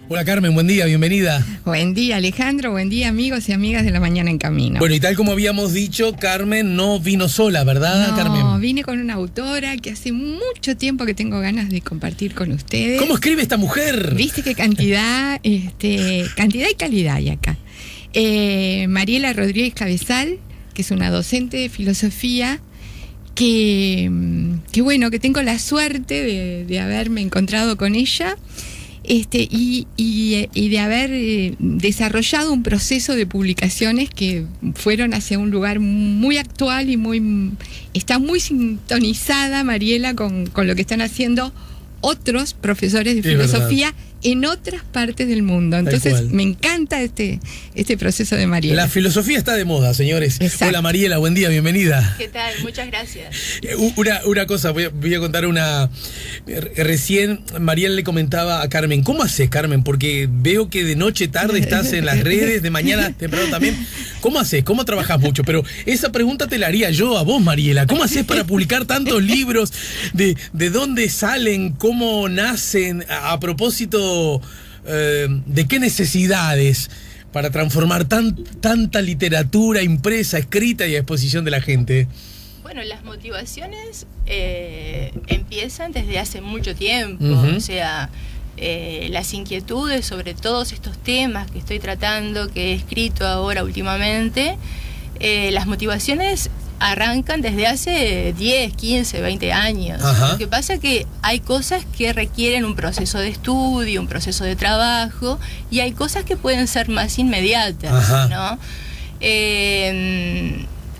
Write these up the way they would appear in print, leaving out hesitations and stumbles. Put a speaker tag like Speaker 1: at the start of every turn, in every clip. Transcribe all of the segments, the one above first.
Speaker 1: Hola Carmen, buen día, bienvenida.
Speaker 2: Buen día Alejandro, buen día amigos y amigas de La Mañana en Camino.
Speaker 1: Bueno, y tal como habíamos dicho, Carmen no vino sola, ¿verdad,
Speaker 2: no,
Speaker 1: Carmen?
Speaker 2: No, vine con una autora que hace mucho tiempo que tengo ganas de compartir con ustedes.
Speaker 1: ¿Cómo escribe esta mujer?
Speaker 2: Viste qué cantidad, cantidad y calidad hay acá. Mariela Rodríguez Cabezal, que es una docente de filosofía, que bueno, que tengo la suerte de haberme encontrado con ella. Y de haber desarrollado un proceso de publicaciones que fueron hacia un lugar muy actual y está muy sintonizada Mariela con lo que están haciendo otros profesores de filosofía en otras partes del mundo. Entonces me encanta este proceso de Mariela.
Speaker 1: La filosofía está de moda, señores.
Speaker 2: Exacto.
Speaker 1: Hola Mariela, buen día, bienvenida.
Speaker 3: ¿Qué tal? Muchas gracias.
Speaker 1: Una cosa, voy a contar una. Recién Mariela le comentaba a Carmen, ¿cómo haces, Carmen? Porque veo que de noche, tarde estás en las redes, de mañana temprano también. ¿Cómo haces? ¿Cómo trabajas mucho? Pero esa pregunta te la haría yo a vos, Mariela. ¿Cómo haces para publicar tantos libros? ¿De dónde salen? ¿Cómo nacen? A propósito, ¿de qué necesidades para transformar tanta literatura impresa, escrita y a exposición de la gente?
Speaker 3: Bueno, las motivaciones empiezan desde hace mucho tiempo. O sea, las inquietudes sobre todos estos temas que estoy tratando, que he escrito ahora últimamente, las motivaciones arrancan desde hace 10, 15, 20 años.
Speaker 1: Ajá.
Speaker 3: Lo que pasa es que hay cosas que requieren un proceso de estudio, un proceso de trabajo, y hay cosas que pueden ser más inmediatas. Ajá. ¿No?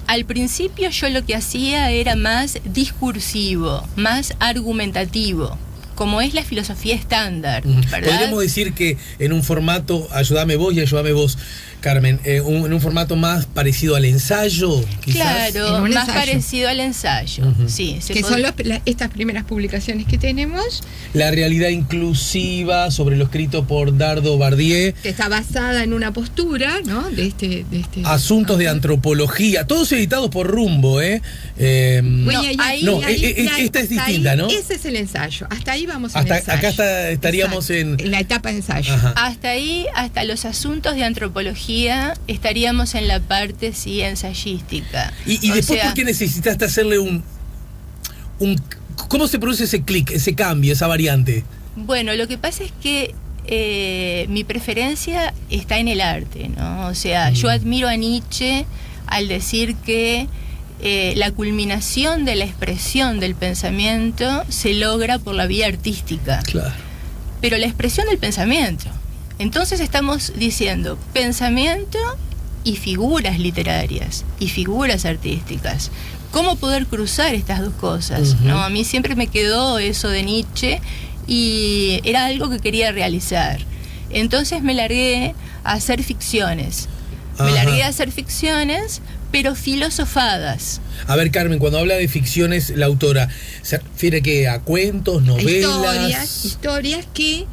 Speaker 3: Al principio yo lo que hacía era más discursivo, más argumentativo, como es la filosofía estándar, ¿verdad?
Speaker 1: Podríamos decir que en un formato, ayúdame vos y ayúdame vos, Carmen, en un formato más parecido al ensayo, quizás.
Speaker 3: Claro, más ensayo. Parecido al ensayo, sí.
Speaker 2: Que son estas primeras publicaciones que tenemos.
Speaker 1: La realidad inclusiva, sobre lo escrito por Dardo Bardier.
Speaker 2: Que está basada en una postura, ¿no? De este
Speaker 1: Asuntos de antropología, todos editados por Rumbo,
Speaker 2: Bueno,
Speaker 1: esta es distinta,
Speaker 2: ahí,
Speaker 1: ¿no?
Speaker 2: Ese es el ensayo, hasta ahí vamos en el ensayo.
Speaker 1: Acá estaríamos en
Speaker 2: la etapa de ensayo.
Speaker 1: Ajá.
Speaker 3: Hasta ahí, hasta los asuntos de antropología, estaríamos en la parte ensayística.
Speaker 1: Y después, ¿por qué necesitaste hacerle un ¿cómo se produce ese clic, ese cambio, esa variante?
Speaker 3: Bueno, lo que pasa es que mi preferencia está en el arte, ¿no? O sea, yo admiro a Nietzsche al decir que la culminación de la expresión del pensamiento se logra por la vía artística.
Speaker 1: Claro.
Speaker 3: Pero la expresión del pensamiento. Entonces estamos diciendo pensamiento y figuras literarias y figuras artísticas. ¿Cómo poder cruzar estas dos cosas? ¿No? A mí siempre me quedó eso de Nietzsche y era algo que quería realizar. Entonces me largué a hacer ficciones. Me largué a hacer ficciones, pero filosofadas.
Speaker 1: A ver, Carmen, cuando habla de ficciones, la autora se refiere que a cuentos, novelas.
Speaker 2: Historias que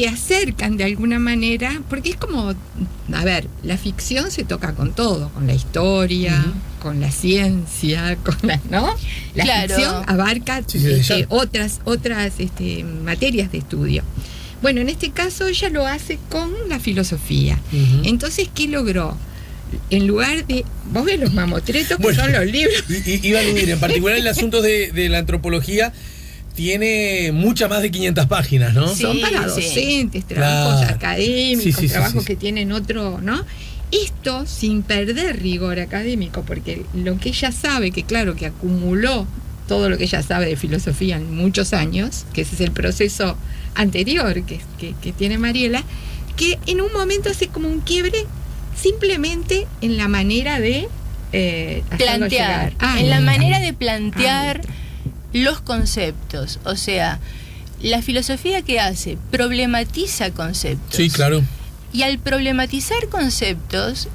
Speaker 2: acercan de alguna manera, porque es como, a ver, la ficción se toca con todo, con la historia, con la ciencia, ¿no? La ficción abarca otras materias de estudio. Bueno, en este caso ella lo hace con la filosofía. Entonces, ¿qué logró? En lugar de... Vos ves los mamotretos que son los libros.
Speaker 1: Iba a aludir, en particular el asunto de la antropología tiene muchas más de 500 páginas, ¿no?
Speaker 2: Sí, son para docentes, trabajos académicos, trabajos que tienen otro, ¿no? Esto sin perder rigor académico, porque lo que ella sabe, que claro, que acumuló todo lo que ella sabe de filosofía en muchos años, que ese es el proceso anterior que tiene Mariela, que en un momento hace como un quiebre simplemente en la manera de
Speaker 3: plantear, en la manera de plantear los conceptos. O sea, la filosofía que hace problematiza conceptos.
Speaker 1: Sí, claro.
Speaker 3: Y al problematizar conceptos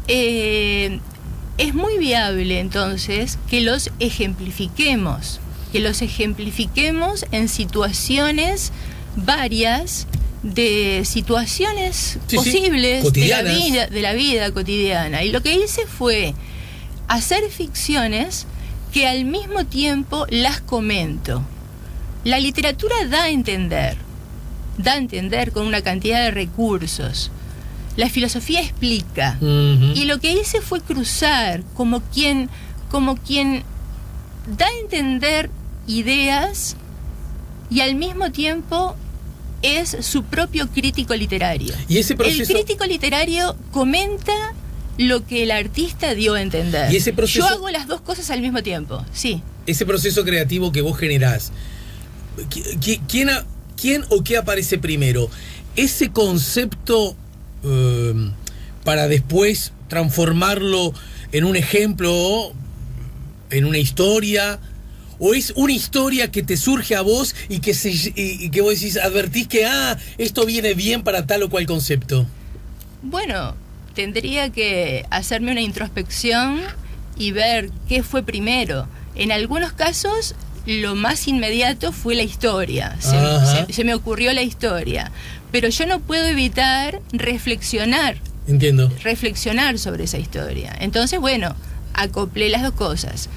Speaker 3: es muy viable entonces que los ejemplifiquemos en situaciones varias, de situaciones posibles de la vida cotidiana. Y lo que hice fue hacer ficciones que al mismo tiempo las comento. La literatura da a entender, da a entender con una cantidad de recursos. La filosofía explica. Y lo que hice fue cruzar como quien da a entender ideas y al mismo tiempo es su propio crítico literario.
Speaker 1: ¿Y ese proceso?
Speaker 3: El crítico literario comenta lo que el artista dio a entender.
Speaker 1: ¿Y ese proceso?
Speaker 3: Yo hago las dos cosas al mismo tiempo, sí.
Speaker 1: Ese proceso creativo que vos generás, ¿quién o qué aparece primero? Ese concepto para después transformarlo en un ejemplo, en una historia, o es una historia que te surge a vos y que vos decís, advertís que esto viene bien para tal o cual concepto.
Speaker 3: Bueno, tendría que hacerme una introspección y ver qué fue primero. En algunos casos lo más inmediato fue la historia, se me ocurrió la historia, pero yo no puedo evitar reflexionar.
Speaker 1: Entiendo.
Speaker 3: Reflexionar sobre esa historia. Entonces, bueno, acoplé las dos cosas.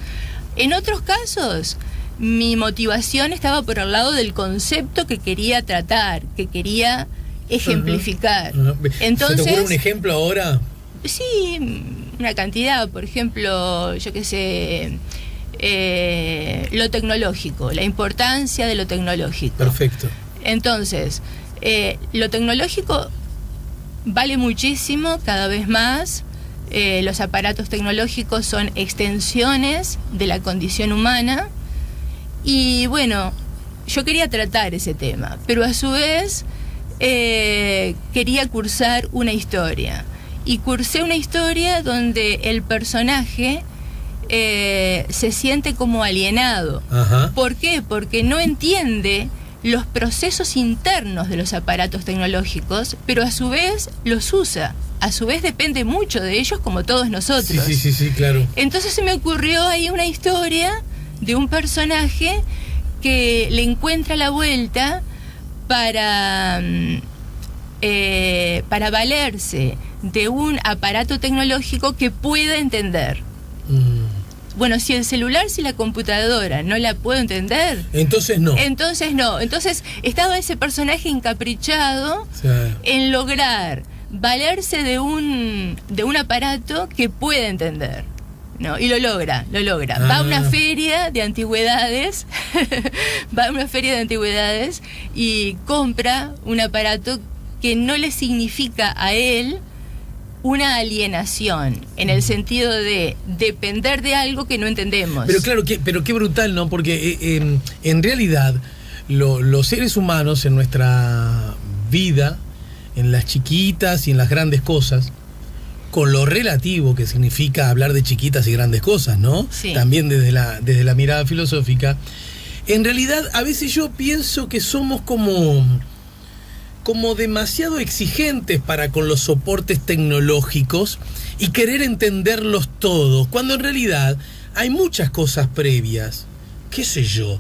Speaker 3: En otros casos, mi motivación estaba por el lado del concepto que quería tratar, que quería ejemplificar. Entonces,
Speaker 1: ¿se te ocurre un ejemplo ahora?
Speaker 3: Sí, una cantidad. Por ejemplo, yo qué sé, lo tecnológico, la importancia de lo tecnológico.
Speaker 1: Perfecto.
Speaker 3: Entonces, lo tecnológico vale muchísimo, cada vez más. Los aparatos tecnológicos son extensiones de la condición humana. Y bueno, yo quería tratar ese tema, pero a su vez quería cursar una historia. Y cursé una historia donde el personaje se siente como alienado. ¿Por qué? Porque no entiende los procesos internos de los aparatos tecnológicos, pero a su vez los usa. A su vez depende mucho de ellos, como todos nosotros.
Speaker 1: Sí, claro.
Speaker 3: Entonces se me ocurrió ahí una historia de un personaje que le encuentra la vuelta para valerse de un aparato tecnológico que pueda entender. Bueno, si el celular, si la computadora no la puedo entender,
Speaker 1: entonces no.
Speaker 3: Entonces estaba ese personaje encaprichado en lograr valerse de un aparato que pueda entender, ¿no? Y lo logra. Va a una feria de antigüedades, y compra un aparato que no le significa a él una alienación, en el sentido de depender de algo que no entendemos.
Speaker 1: Pero claro, pero qué brutal, ¿no? Porque en realidad los seres humanos en nuestra vida, en las chiquitas y en las grandes cosas, con lo relativo que significa hablar de chiquitas y grandes cosas, ¿no?
Speaker 3: Sí.
Speaker 1: También desde la mirada filosófica, en realidad a veces yo pienso que somos como demasiado exigentes para con los soportes tecnológicos y querer entenderlos todos, cuando en realidad hay muchas cosas previas, qué sé yo,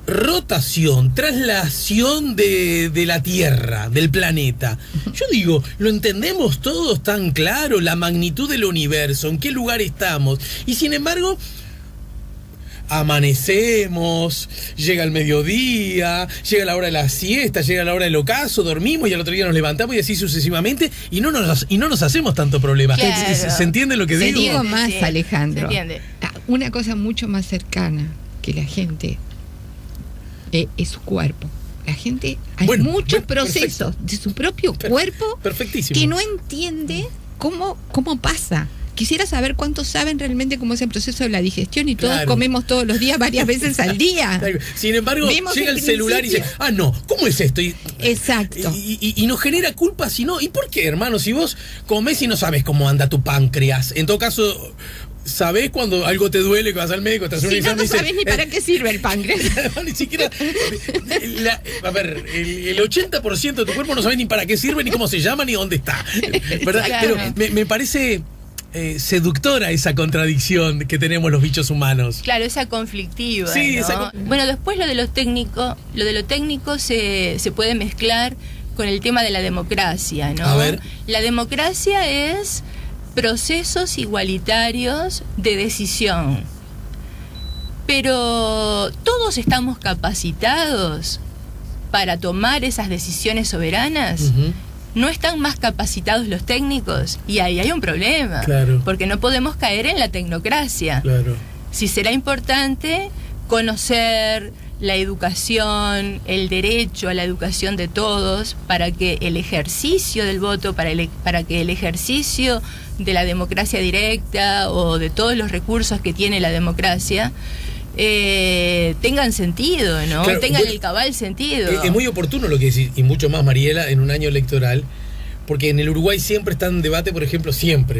Speaker 1: rotación, traslación de la Tierra, del planeta. Yo digo, lo entendemos todos tan claro, la magnitud del universo, en qué lugar estamos, y sin embargo amanecemos, llega el mediodía, llega la hora de la siesta, llega la hora del ocaso, dormimos y al otro día nos levantamos y así sucesivamente, y no nos hacemos tanto problema.
Speaker 3: Claro.
Speaker 1: ¿Se entiende lo que digo?
Speaker 2: Te digo más,
Speaker 3: Sí,
Speaker 2: Alejandro.
Speaker 3: se entiende.
Speaker 2: Una cosa mucho más cercana que la gente es su cuerpo. La gente, hay muchos procesos de su propio cuerpo
Speaker 1: perfectísimo,
Speaker 2: que no entiende cómo pasa. Quisiera saber cuántos saben realmente cómo es el proceso de la digestión, y todos comemos todos los días, varias veces al día.
Speaker 1: Sin embargo, llega el celular y dice, no, ¿cómo es esto?
Speaker 2: Exacto.
Speaker 1: Y nos genera culpa si no. ¿Y por qué, hermano? Si vos comés y no sabes cómo anda tu páncreas, en todo caso, sabés cuando algo te duele, que vas al médico, te haces un examen.
Speaker 2: No sabés ni para qué sirve el páncreas.
Speaker 1: Ni siquiera. A ver, el 80% de tu cuerpo no sabe ni para qué sirve, ni cómo se llama, ni dónde está. ¿Verdad? Pero me parece seductora esa contradicción que tenemos los bichos humanos.
Speaker 3: Claro, esa conflictiva.
Speaker 1: Sí,
Speaker 3: ¿no? Bueno, después lo de lo técnico se puede mezclar con el tema de la democracia, ¿no?
Speaker 1: A ver.
Speaker 3: La democracia es procesos igualitarios de decisión. Pero ¿todos estamos capacitados para tomar esas decisiones soberanas, ¿no están más capacitados los técnicos? Y ahí hay un problema, porque no podemos caer en la tecnocracia. Si será importante conocer la educación, el derecho a la educación de todos, para que el ejercicio del voto, para que el ejercicio de la democracia directa o de todos los recursos que tiene la democracia tengan sentido, ¿no? Tengan el cabal sentido.
Speaker 1: Es muy oportuno lo que decís, y mucho más, Mariela, en un año electoral, porque en el Uruguay siempre están en debate, por ejemplo,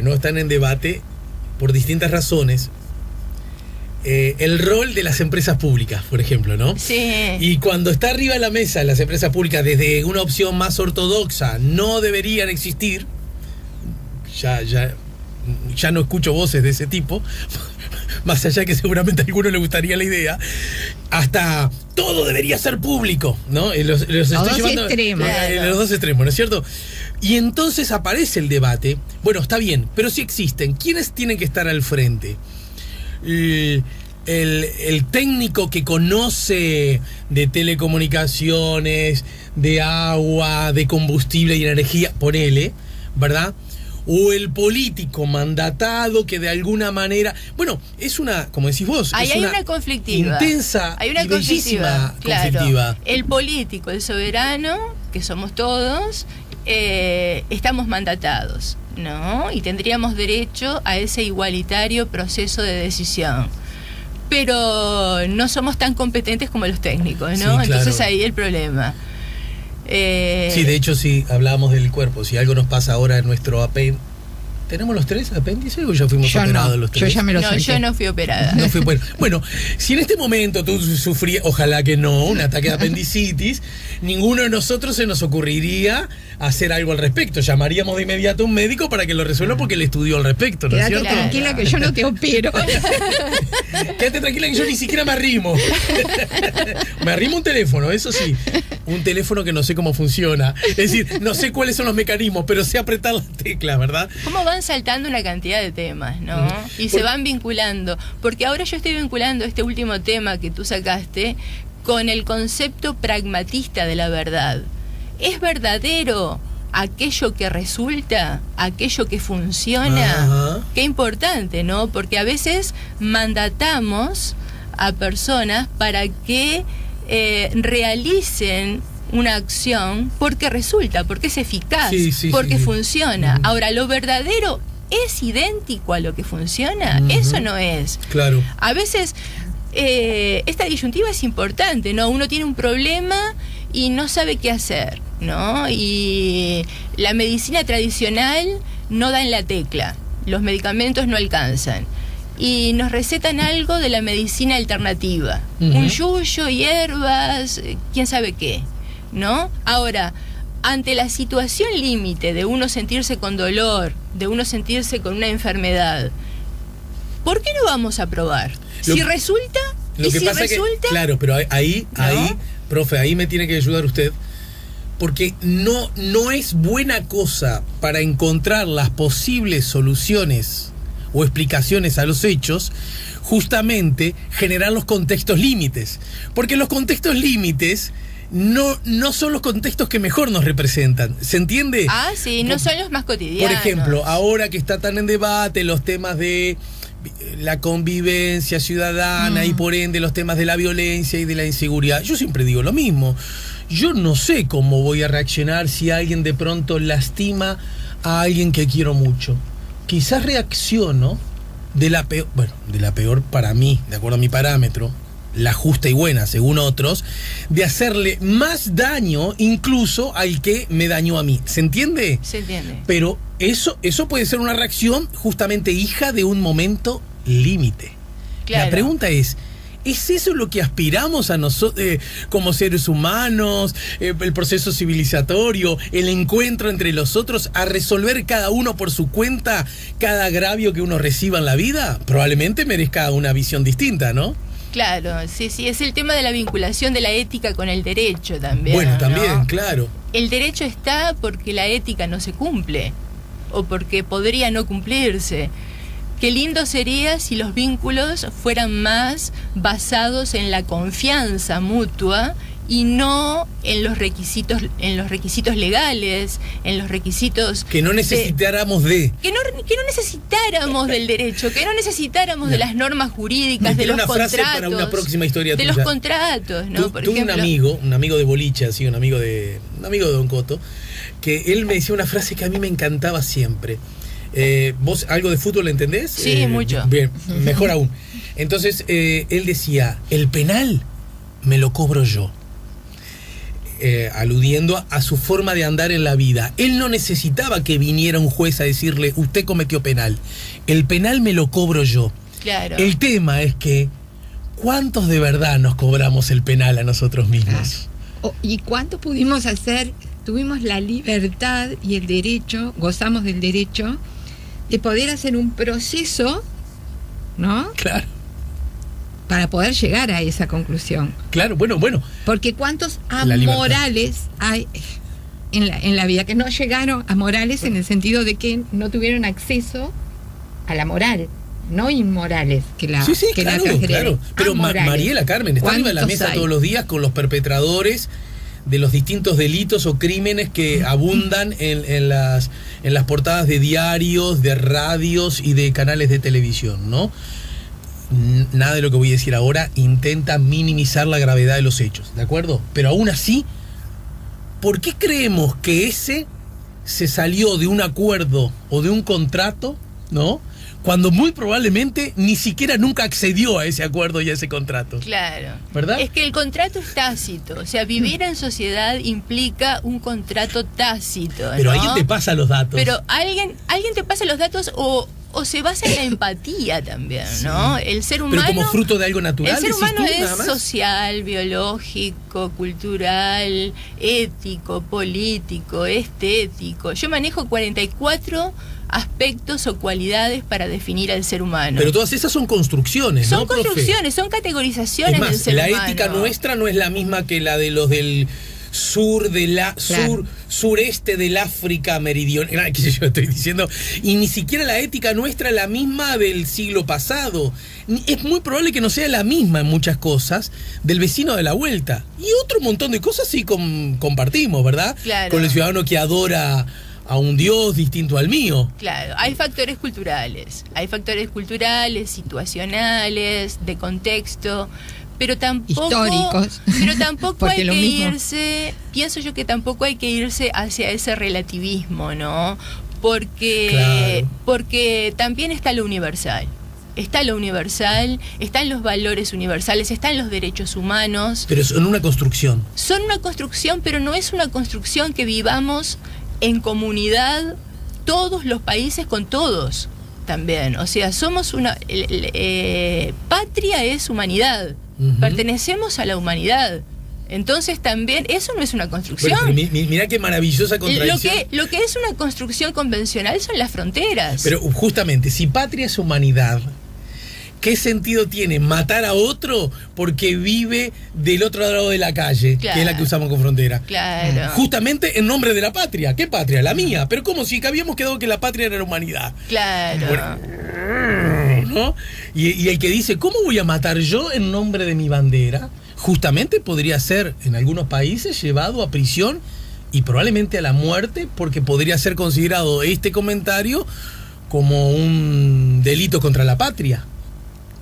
Speaker 1: ¿no? Están en debate por distintas razones. El rol de las empresas públicas, por ejemplo, ¿no?
Speaker 3: Sí.
Speaker 1: Y cuando está arriba de la mesa las empresas públicas, desde una opción más ortodoxa, no deberían existir, ya no escucho voces de ese tipo, más allá que seguramente a alguno le gustaría la idea, hasta todo debería ser público, ¿no? Los estoy llevando
Speaker 2: extremos.
Speaker 1: Los dos extremos, ¿no es cierto? Y entonces aparece el debate. Bueno, está bien, pero si existen, ¿quiénes tienen que estar al frente? El técnico que conoce de telecomunicaciones, de agua, de combustible y energía, ponele, ¿verdad? O el político mandatado que de alguna manera, bueno, es una, como decís vos,
Speaker 3: ahí hay una conflictiva,
Speaker 1: intensa,
Speaker 3: hay una
Speaker 1: y bellísima conflictiva.
Speaker 3: El político, el soberano, que somos todos, estamos mandatados, ¿no? Y tendríamos derecho a ese igualitario proceso de decisión. Pero no somos tan competentes como los técnicos, ¿no? Sí, claro. Entonces ahí el problema.
Speaker 1: Sí, de hecho, si hablábamos del cuerpo, si algo nos pasa ahora en nuestro apéndice. ¿Tenemos los tres apéndices o ya fuimos operados los tres?
Speaker 2: Yo ya me lo
Speaker 3: yo no fui operada.
Speaker 1: No fui, bueno, si en este momento tú sufrías, ojalá que no, un ataque de apendicitis, ninguno de nosotros se nos ocurriría hacer algo al respecto. Llamaríamos de inmediato a un médico para que lo resuelva porque él estudió al respecto, ¿no es cierto?
Speaker 2: Quédate tranquila que yo no te opero.
Speaker 1: Quédate tranquila que yo ni siquiera me arrimo. Me arrimo un teléfono, eso sí. Un teléfono que no sé cómo funciona. Es decir, no sé cuáles son los mecanismos, pero sé apretar las teclas, ¿verdad?
Speaker 3: ¿Cómo van saltando una cantidad de temas, ¿no? Y se van vinculando. Porque ahora yo estoy vinculando este último tema que tú sacaste con el concepto pragmatista de la verdad. ¿Es verdadero aquello que resulta, aquello que funciona?
Speaker 1: Ajá.
Speaker 3: Qué importante, ¿no? Porque a veces mandatamos a personas para que realicen una acción porque resulta, porque es eficaz, porque funciona. Ahora, ¿lo verdadero es idéntico a lo que funciona? Eso no es.
Speaker 1: Claro.
Speaker 3: A veces esta disyuntiva es importante, ¿no? Uno tiene un problema y no sabe qué hacer, ¿no? Y la medicina tradicional no da en la tecla, los medicamentos no alcanzan. Y nos recetan algo de la medicina alternativa, un yuyo, hierbas, quién sabe qué, ¿no? Ahora, ante la situación límite de uno sentirse con dolor, de uno sentirse con una enfermedad, ¿por qué no vamos a probar? Si resulta,
Speaker 1: lo que
Speaker 3: si
Speaker 1: pasa
Speaker 3: resulta...
Speaker 1: Que, claro, pero ahí, profe, ahí me tiene que ayudar usted, porque no es buena cosa para encontrar las posibles soluciones o explicaciones a los hechos, justamente generar los contextos límites. Porque los contextos límites no son los contextos que mejor nos representan. ¿Se entiende?
Speaker 3: Ah, sí, no son los más cotidianos.
Speaker 1: Por ejemplo, ahora que está tan en debate los temas de la convivencia ciudadana y por ende los temas de la violencia y de la inseguridad, yo siempre digo lo mismo. Yo no sé cómo voy a reaccionar si alguien de pronto lastima a alguien que quiero mucho. Quizás reacciono de la peor para mí, de acuerdo a mi parámetro, la justa y buena, según otros, de hacerle más daño incluso al que me dañó a mí. ¿Se entiende?
Speaker 3: Se entiende.
Speaker 1: Pero eso puede ser una reacción justamente hija de un momento límite. Claro. La pregunta ¿es eso lo que aspiramos a nosotros como seres humanos? El proceso civilizatorio, el encuentro entre los otros, a resolver cada uno por su cuenta cada agravio que uno reciba en la vida. Probablemente merezca una visión distinta, ¿no?
Speaker 3: Claro, sí, es el tema de la vinculación de la ética con el derecho también.
Speaker 1: Bueno, también,
Speaker 3: ¿no?
Speaker 1: Claro.
Speaker 3: El derecho está porque la ética no se cumple o porque podría no cumplirse. Qué lindo sería si los vínculos fueran más basados en la confianza mutua y no en los requisitos legales, en los requisitos
Speaker 1: que no necesitáramos que
Speaker 3: no necesitamos del derecho, que no necesitamos de las normas jurídicas, de los contratos, frase
Speaker 1: para una próxima historia
Speaker 3: de
Speaker 1: tuya.
Speaker 3: Los contratos, ¿no?
Speaker 1: Por ejemplo, un amigo de boliche, así, un amigo de Don Coto, que él me decía una frase que a mí me encantaba siempre. ¿Vos algo de fútbol entendés?
Speaker 3: Sí, mucho.
Speaker 1: Bien, mejor aún. Entonces, él decía, el penal me lo cobro yo. Aludiendo a su forma de andar en la vida. Él no necesitaba que viniera un juez a decirle, usted cometió penal. El penal me lo cobro yo.
Speaker 3: Claro.
Speaker 1: El tema es que, ¿cuántos de verdad nos cobramos el penal a nosotros mismos?
Speaker 2: ¿Y cuánto pudimos hacer? Tuvimos la libertad y el derecho, gozamos del derecho de poder hacer un proceso, ¿no?
Speaker 1: Claro.
Speaker 2: Para poder llegar a esa conclusión.
Speaker 1: Claro, bueno.
Speaker 2: Porque cuántos amorales hay en la vida que no llegaron a morales en el sentido de que no tuvieron acceso a la moral, no inmorales que la
Speaker 1: claro. Pero Mariela Carmen está arriba de la mesa todos los días con los perpetradores de los distintos delitos o crímenes que abundan en las portadas de diarios, de radios y de canales de televisión, ¿no? Nada de lo que voy a decir ahora intenta minimizar la gravedad de los hechos, ¿de acuerdo? Pero aún así, ¿por qué creemos que ese se salió de un acuerdo o de un contrato, ¿no? Cuando muy probablemente ni siquiera nunca accedió a ese acuerdo y a ese contrato.
Speaker 3: Claro.
Speaker 1: ¿Verdad?
Speaker 3: Es que el contrato es tácito. O sea, vivir en sociedad implica un contrato tácito, ¿no?
Speaker 1: Pero alguien te pasa los datos.
Speaker 3: Pero alguien te pasa los datos o se basa en la empatía también, ¿no?
Speaker 1: Sí.
Speaker 3: El ser humano...
Speaker 1: Pero como fruto de algo natural.
Speaker 3: El ser humano es social, biológico, cultural, ético, político, estético. Yo manejo 44 aspectos o cualidades para definir al ser humano.
Speaker 1: Pero todas esas son construcciones, ¿no, profe? Son construcciones,
Speaker 3: son categorizaciones del ser humano.
Speaker 1: La ética nuestra no es la misma que la de los del sureste del África meridional, qué sé yo estoy diciendo, y ni siquiera la ética nuestra es la misma del siglo pasado. Es muy probable que no sea la misma en muchas cosas del vecino de la vuelta. Y otro montón de cosas sí compartimos, ¿verdad?
Speaker 3: Claro.
Speaker 1: Con el ciudadano que adora a un Dios distinto al mío.
Speaker 3: Claro, hay factores culturales, situacionales, de contexto, pero tampoco
Speaker 2: históricos.
Speaker 3: Pero tampoco hay que irse, pienso yo que tampoco hay que irse hacia ese relativismo, ¿no? Porque también está lo universal. Está lo universal, están los valores universales, están los derechos humanos.
Speaker 1: Pero son una construcción.
Speaker 3: Son una construcción, pero no es una construcción que vivamos en comunidad, todos los países con todos también. O sea, somos una... patria es humanidad. Pertenecemos a la humanidad. Entonces también, eso no es una construcción.
Speaker 1: Bueno, mirá qué maravillosa contradicción.
Speaker 3: Lo que es una construcción convencional son las fronteras.
Speaker 1: Pero justamente, si patria es humanidad, ¿qué sentido tiene matar a otro porque vive del otro lado de la calle,
Speaker 3: claro,
Speaker 1: que es la que usamos con frontera?
Speaker 3: Claro.
Speaker 1: Justamente en nombre de la patria. ¿Qué patria? La mía. Pero como si habíamos quedado que la patria era la humanidad.
Speaker 3: Claro.
Speaker 1: Bueno, ¿no? Y el que dice, ¿cómo voy a matar yo en nombre de mi bandera? Justamente podría ser, en algunos países, llevado a prisión y probablemente a la muerte, porque podría ser considerado este comentario como un delito contra la patria.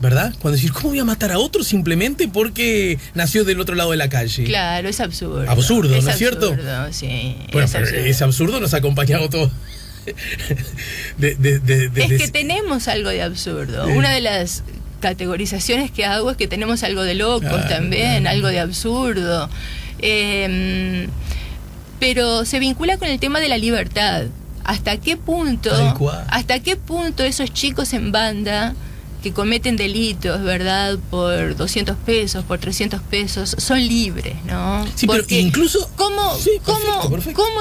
Speaker 1: ¿Verdad? Cuando decir, ¿cómo voy a matar a otro simplemente porque nació del otro lado de la calle?
Speaker 3: Claro, es absurdo.
Speaker 1: Absurdo, ¿no es cierto?
Speaker 3: Sí.
Speaker 1: Bueno, ese absurdo nos ha acompañado todo.
Speaker 3: Es que tenemos algo de absurdo. Una de las categorizaciones que hago es que tenemos algo de locos también, algo de absurdo. Pero se vincula con el tema de la libertad. ¿Hasta qué punto esos chicos en banda que cometen delitos, ¿verdad? Por 200 pesos, por 300 pesos, son libres, ¿no?
Speaker 1: Sí, porque pero incluso...
Speaker 3: ¿Cómo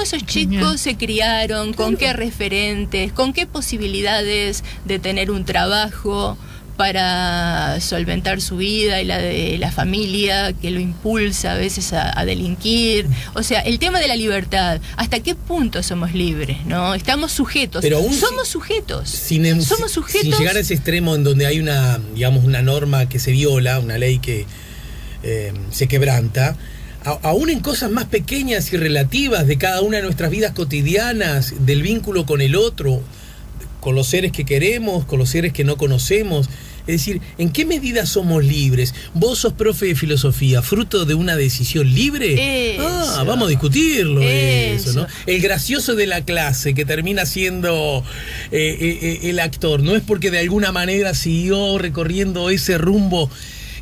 Speaker 3: esos chicos
Speaker 2: Genial.
Speaker 3: se criaron? ¿Con qué referentes? ¿Con qué posibilidades de tener un trabajo para solventar su vida y la de la familia que lo impulsa a veces a delinquir? O sea, el tema de la libertad, ¿hasta qué punto somos libres? ¿No? Estamos sujetos.
Speaker 1: Pero aún
Speaker 3: somos sujetos.
Speaker 1: Sin llegar a ese extremo en donde hay una norma que se viola, una ley que se quebranta, aún en cosas más pequeñas y relativas de cada una de nuestras vidas cotidianas, del vínculo con el otro, con los seres que queremos, con los seres que no conocemos. Es decir, ¿en qué medida somos libres? ¿Vos sos profe de filosofía, fruto de una decisión libre?
Speaker 3: Eso.
Speaker 1: Vamos a discutirlo eso, ¿no?
Speaker 3: Eso.
Speaker 1: El gracioso de la clase que termina siendo el actor, ¿no es porque de alguna manera siguió recorriendo ese rumbo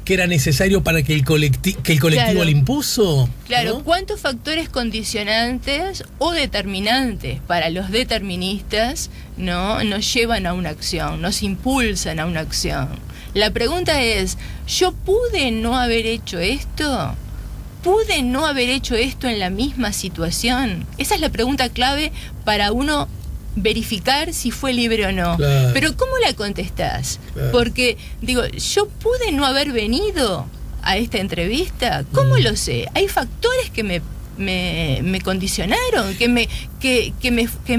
Speaker 1: que era necesario para que el colectivo
Speaker 3: Claro.
Speaker 1: le impuso?
Speaker 3: Claro,
Speaker 1: ¿no?
Speaker 3: ¿cuántos factores condicionantes o determinantes para los deterministas nos llevan a una acción, nos impulsan a una acción? La pregunta es, ¿yo pude no haber hecho esto? ¿Pude no haber hecho esto en la misma situación? Esa es la pregunta clave para uno verificar si fue libre o no.
Speaker 1: Claro.
Speaker 3: Pero ¿cómo la contestás?
Speaker 1: Claro.
Speaker 3: Porque, digo, ¿yo pude no haber venido a esta entrevista? ¿Cómo lo sé? Hay factores que me condicionaron, que me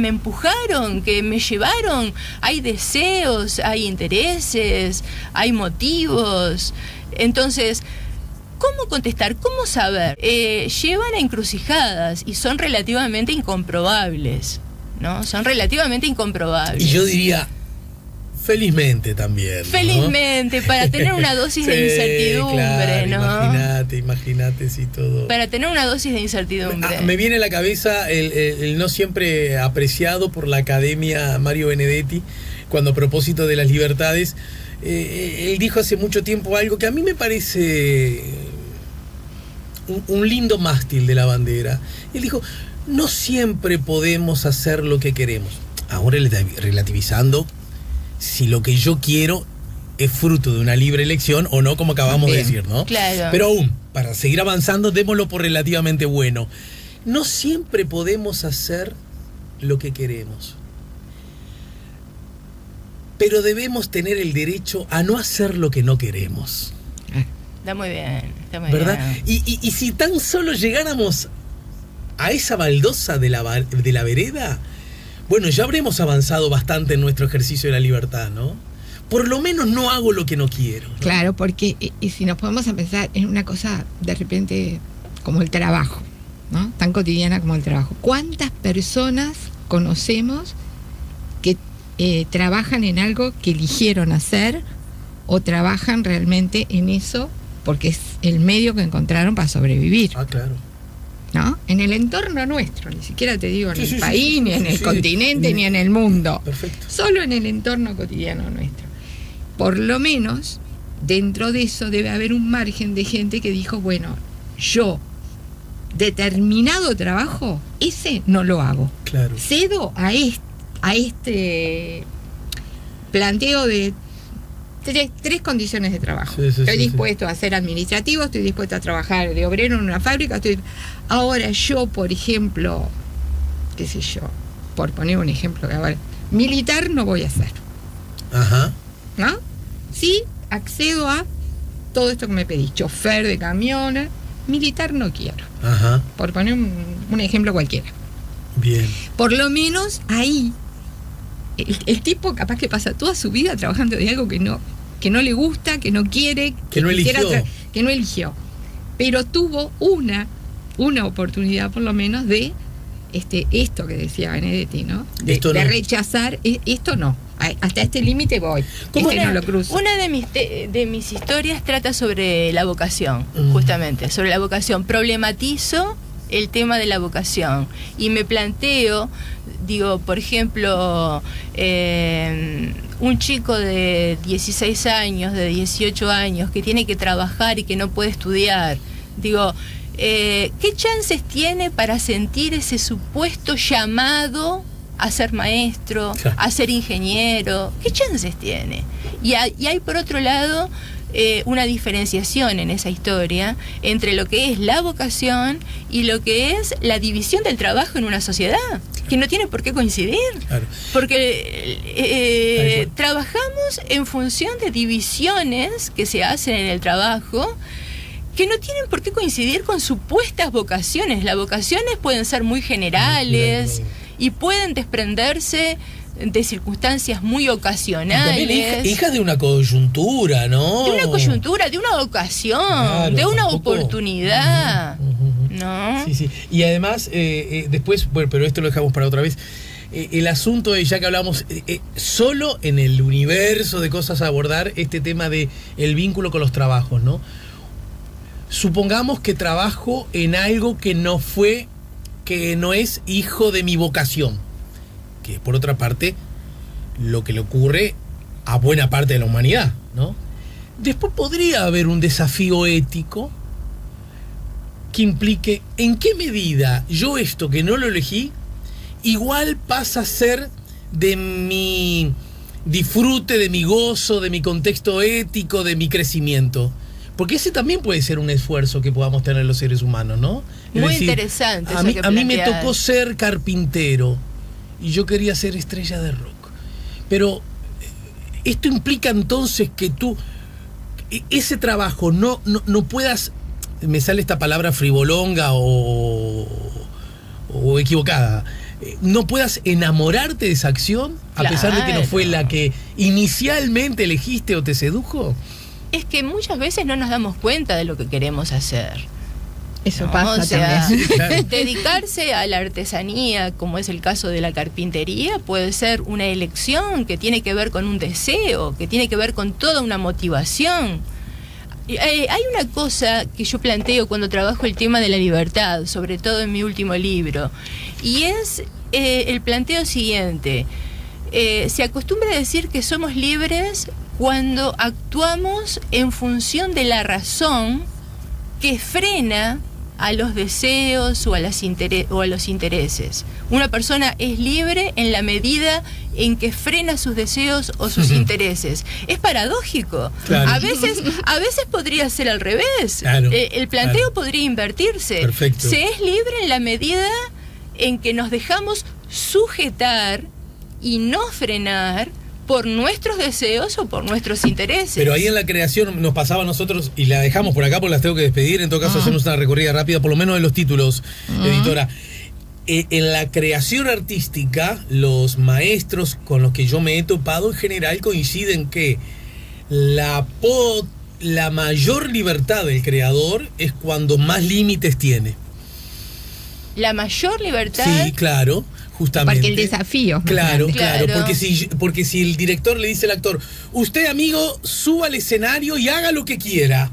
Speaker 3: empujaron, que me llevaron. Hay deseos, hay intereses, hay motivos. Entonces, ¿cómo contestar? ¿Cómo saber? Llevan a encrucijadas y son relativamente incomprobables, ¿no? Son relativamente incomprobables.
Speaker 1: Y yo diría, felizmente también, ¿no?
Speaker 3: Felizmente, para tener una dosis de
Speaker 1: Sí,
Speaker 3: incertidumbre,
Speaker 1: claro,
Speaker 3: ¿no?
Speaker 1: Imagínate si todo...
Speaker 3: Para tener una dosis de incertidumbre.
Speaker 1: Me viene a la cabeza el no siempre apreciado por la academia Mario Benedetti, cuando a propósito de las libertades, él dijo hace mucho tiempo algo que a mí me parece un lindo mástil de la bandera. Él dijo, no siempre podemos hacer lo que queremos. Ahora relativizando si lo que yo quiero es fruto de una libre elección o no, como acabamos de decir, ¿no?
Speaker 3: Claro.
Speaker 1: Pero aún, para seguir avanzando, démoslo por relativamente bueno. No siempre podemos hacer lo que queremos, pero debemos tener el derecho a no hacer lo que no queremos.
Speaker 3: Está muy bien, está muy
Speaker 1: ¿Verdad?
Speaker 3: bien.
Speaker 1: Y si tan solo llegáramos a esa baldosa de la vereda, bueno, ya habremos avanzado bastante en nuestro ejercicio de la libertad, ¿no? Por lo menos no hago lo que no quiero, ¿no?
Speaker 2: Claro, porque y si nos podemos a pensar en una cosa de repente como el trabajo, ¿no? Tan cotidiana como el trabajo. ¿Cuántas personas conocemos que trabajan en algo que eligieron hacer o trabajan realmente en eso porque es el medio que encontraron para sobrevivir?
Speaker 1: Ah, claro.
Speaker 2: ¿No? En el entorno nuestro, ni siquiera te digo en
Speaker 1: Sí,
Speaker 2: el
Speaker 1: sí,
Speaker 2: país,
Speaker 1: sí,
Speaker 2: ni en el
Speaker 1: sí.
Speaker 2: continente, ni en el mundo.
Speaker 1: Perfecto.
Speaker 2: Solo en el entorno cotidiano nuestro. Por lo menos, dentro de eso debe haber un margen de gente que dijo, bueno, yo, determinado trabajo, ese no lo hago.
Speaker 1: Claro.
Speaker 2: Cedo a este planteo de tres condiciones de trabajo.
Speaker 1: Sí, sí,
Speaker 2: estoy
Speaker 1: sí,
Speaker 2: dispuesto a ser administrativo, estoy dispuesto a trabajar de obrero en una fábrica. Ahora yo, por ejemplo, qué sé yo, por poner un ejemplo, ahora, militar no voy a ser.
Speaker 1: Ajá.
Speaker 2: ¿No? Sí, accedo a todo esto que me pedís, chofer de camiones, militar no quiero.
Speaker 1: Ajá.
Speaker 2: Por poner un ejemplo cualquiera.
Speaker 1: Bien.
Speaker 2: Por lo menos ahí el tipo capaz que pasa toda su vida trabajando de algo que no le gusta, que no quiere,
Speaker 1: Que no eligió.
Speaker 2: que no eligió. Pero tuvo una oportunidad por lo menos de esto que decía Benedetti, ¿no? De rechazar, esto no. Hasta este límite voy.
Speaker 1: ¿Cómo
Speaker 2: no lo cruzo.
Speaker 3: Una de mis historias trata sobre la vocación, justamente, sobre la vocación. Problematizo el tema de la vocación y me planteo, digo, por ejemplo, un chico de 16 años, de 18 años, que tiene que trabajar y que no puede estudiar, digo, ¿qué chances tiene para sentir ese supuesto llamado a ser maestro, a ser ingeniero? ¿Qué chances tiene? Y hay por otro lado una diferenciación en esa historia entre lo que es la vocación y lo que es la división del trabajo en una sociedad, que no tiene por qué coincidir,
Speaker 1: Claro.
Speaker 3: porque trabajamos en función de divisiones que se hacen en el trabajo que no tienen por qué coincidir con supuestas vocaciones. Las vocaciones pueden ser muy generales y pueden desprenderse de circunstancias muy ocasionales.
Speaker 1: Hijas de una coyuntura, ¿no?
Speaker 3: De una coyuntura, de una ocasión,
Speaker 1: Claro,
Speaker 3: de una
Speaker 1: tampoco.
Speaker 3: oportunidad. ¿no?
Speaker 1: Sí, sí. Y además, después, bueno, pero esto lo dejamos para otra vez. El asunto es, ya que hablamos, solo en el universo de cosas a abordar, este tema de el vínculo con los trabajos, ¿no? Supongamos que trabajo en algo que no es hijo de mi vocación, que es por otra parte lo que le ocurre a buena parte de la humanidad, ¿no? Después podría haber un desafío ético que implique en qué medida yo esto que no lo elegí igual pasa a ser de mi disfrute, de mi gozo, de mi contexto ético, de mi crecimiento. Porque ese también puede ser un esfuerzo que podamos tener los seres humanos, ¿no? Es
Speaker 3: Muy
Speaker 1: decir,
Speaker 3: interesante.
Speaker 1: a mí me tocó ser carpintero y yo quería ser estrella de rock. Pero esto implica entonces que tú, ese trabajo, no puedas, me sale esta palabra frivolonga o equivocada, no puedas enamorarte de esa acción a pesar de que no fue la que inicialmente elegiste o te sedujo.
Speaker 3: Es que muchas veces no nos damos cuenta de lo que queremos hacer.
Speaker 2: Eso
Speaker 3: ¿no?
Speaker 2: pasa
Speaker 3: o sea,
Speaker 2: también.
Speaker 1: Claro.
Speaker 3: Dedicarse a la artesanía, como es el caso de la carpintería, puede ser una elección que tiene que ver con un deseo, que tiene que ver con toda una motivación. Hay una cosa que yo planteo cuando trabajo el tema de la libertad, sobre todo en mi último libro, y es el planteo siguiente. Se acostumbra a decir que somos libres cuando actuamos en función de la razón que frena a los deseos o a los intereses. Una persona es libre en la medida en que frena sus deseos o sus intereses. Es paradójico.
Speaker 1: Claro.
Speaker 3: A veces podría ser al revés.
Speaker 1: Claro,
Speaker 3: El planteo
Speaker 1: claro.
Speaker 3: podría invertirse.
Speaker 1: Perfecto.
Speaker 3: Se es libre en la medida en que nos dejamos sujetar y no frenar por nuestros deseos o por nuestros intereses.
Speaker 1: Pero ahí en la creación nos pasaba a nosotros, y la dejamos por acá porque las tengo que despedir, en todo caso hacemos una recorrida rápida, por lo menos de los títulos, editora. En la creación artística, los maestros con los que yo me he topado en general coinciden que la mayor libertad del creador es cuando más límites tiene.
Speaker 3: La mayor libertad...
Speaker 1: Sí, claro. Justamente.
Speaker 2: Porque el desafío es más
Speaker 1: Claro,
Speaker 2: grande.
Speaker 1: claro,
Speaker 3: Claro.
Speaker 1: porque si el director le dice al actor, usted amigo, suba al escenario y haga lo que quiera.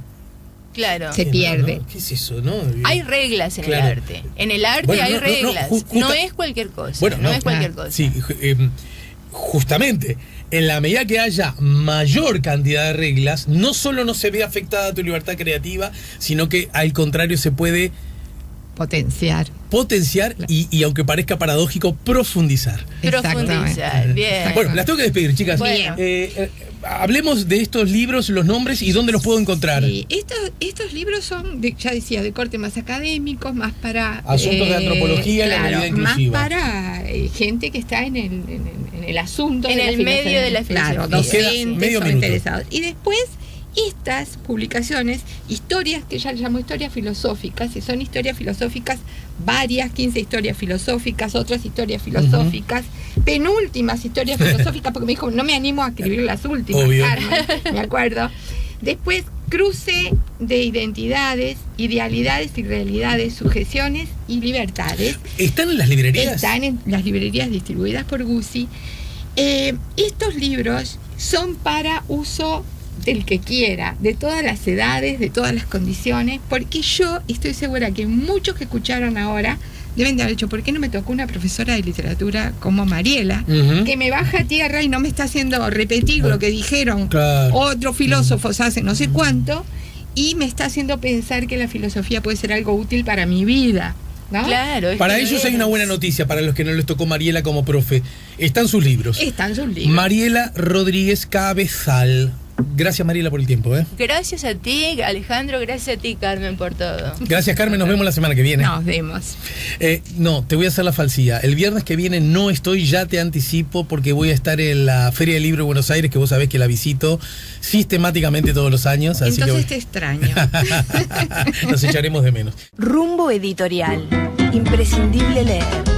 Speaker 3: Claro.
Speaker 2: Se pierde.
Speaker 1: ¿Qué es eso, no?
Speaker 3: Hay reglas en
Speaker 1: Claro.
Speaker 3: el arte. En el arte
Speaker 1: Bueno,
Speaker 3: hay
Speaker 1: no,
Speaker 3: reglas.
Speaker 1: justa-
Speaker 3: No es cualquier cosa.
Speaker 1: Bueno,
Speaker 3: no
Speaker 1: no,
Speaker 3: es cualquier
Speaker 2: claro.
Speaker 3: cosa.
Speaker 1: Sí, justamente, en la medida que haya mayor cantidad de reglas, no solo no se ve afectada tu libertad creativa, sino que al contrario se puede
Speaker 2: Potenciar.
Speaker 1: potenciar y aunque parezca paradójico, profundizar.
Speaker 3: Profundizar. Bien.
Speaker 1: Bueno, las tengo que despedir, chicas.
Speaker 3: Bueno.
Speaker 1: Hablemos de estos libros, los nombres y dónde los puedo encontrar.
Speaker 2: Sí, estos libros son, ya decía, de corte más académicos, más para...
Speaker 1: Asuntos de antropología y la realidad
Speaker 2: más
Speaker 1: inclusiva.
Speaker 2: para gente que está en el asunto.
Speaker 3: En
Speaker 2: de la
Speaker 3: el medio
Speaker 2: filosofía.
Speaker 3: de la
Speaker 2: Claro,
Speaker 3: filosofía.
Speaker 1: Nos queda
Speaker 2: docentes
Speaker 1: medio
Speaker 2: o
Speaker 1: minuto.
Speaker 2: interesados. Y después, estas publicaciones, historias que ya le llamo historias filosóficas, y son historias filosóficas varias, 15 historias filosóficas, otras historias filosóficas, penúltimas historias filosóficas, porque me dijo, no me animo a escribir las últimas,
Speaker 1: Obvio.
Speaker 2: Carmen, me acuerdo. Después, cruce de identidades, idealidades y realidades, sujeciones y libertades.
Speaker 1: ¿Están en las librerías?
Speaker 2: Están en las librerías distribuidas por Guzzi. Estos libros son para uso del que quiera, de todas las edades, de todas las condiciones, porque yo estoy segura que muchos que escucharon ahora deben de haber dicho, ¿por qué no me tocó una profesora de literatura como Mariela, que me baja a tierra y no me está haciendo repetir lo que dijeron
Speaker 1: Claro.
Speaker 2: otros filósofos hace no sé cuánto, y me está haciendo pensar que la filosofía puede ser algo útil para mi vida, ¿no?
Speaker 3: Claro. es
Speaker 1: Para
Speaker 3: que
Speaker 1: ellos
Speaker 3: es.
Speaker 1: hay una buena noticia, para los que no les tocó Mariela como profe. Están sus libros.
Speaker 2: Están sus libros.
Speaker 1: Mariela Rodríguez Cabezal. Gracias, Mariela, por el tiempo.
Speaker 3: Gracias a ti, Alejandro, gracias a ti, Carmen, por todo.
Speaker 1: Gracias, Carmen. Nos vemos la semana que viene.
Speaker 2: Nos vemos.
Speaker 1: No, te voy a hacer la falsía. El viernes que viene no estoy, ya te anticipo, porque voy a estar en la Feria del Libro de Buenos Aires, que vos sabés que la visito sistemáticamente todos los años. Así
Speaker 2: Entonces
Speaker 1: que
Speaker 2: te extraño.
Speaker 1: nos echaremos de menos.
Speaker 4: Rumbo editorial. Imprescindible leer.